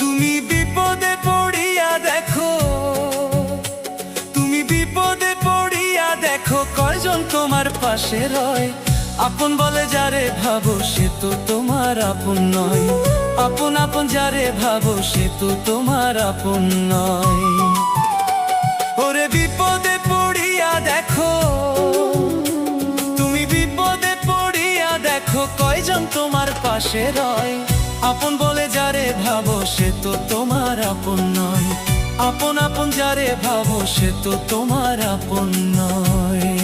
তুমি বিপদে পড়িয়া দেখো, তুমি বিপদে পড়িয়া দেখো, কয়জন তোমার পাশে রয়। আপন বলে যারে ভাবো সে তো তোমার আপন নয়। আপন আপন যারে ভাবো সে তো তোমার আপন নয়। ওরে বিপদে পড়িয়া দেখো, তুমি বিপদে পড়িয়া দেখো, কয়জন তোমার পাশে রয়। আপন বলে যারে ভাবো সে তো তোমার আপন নয়। আপন আপন যারে ভাবো সে তো তোমার আপন নয়।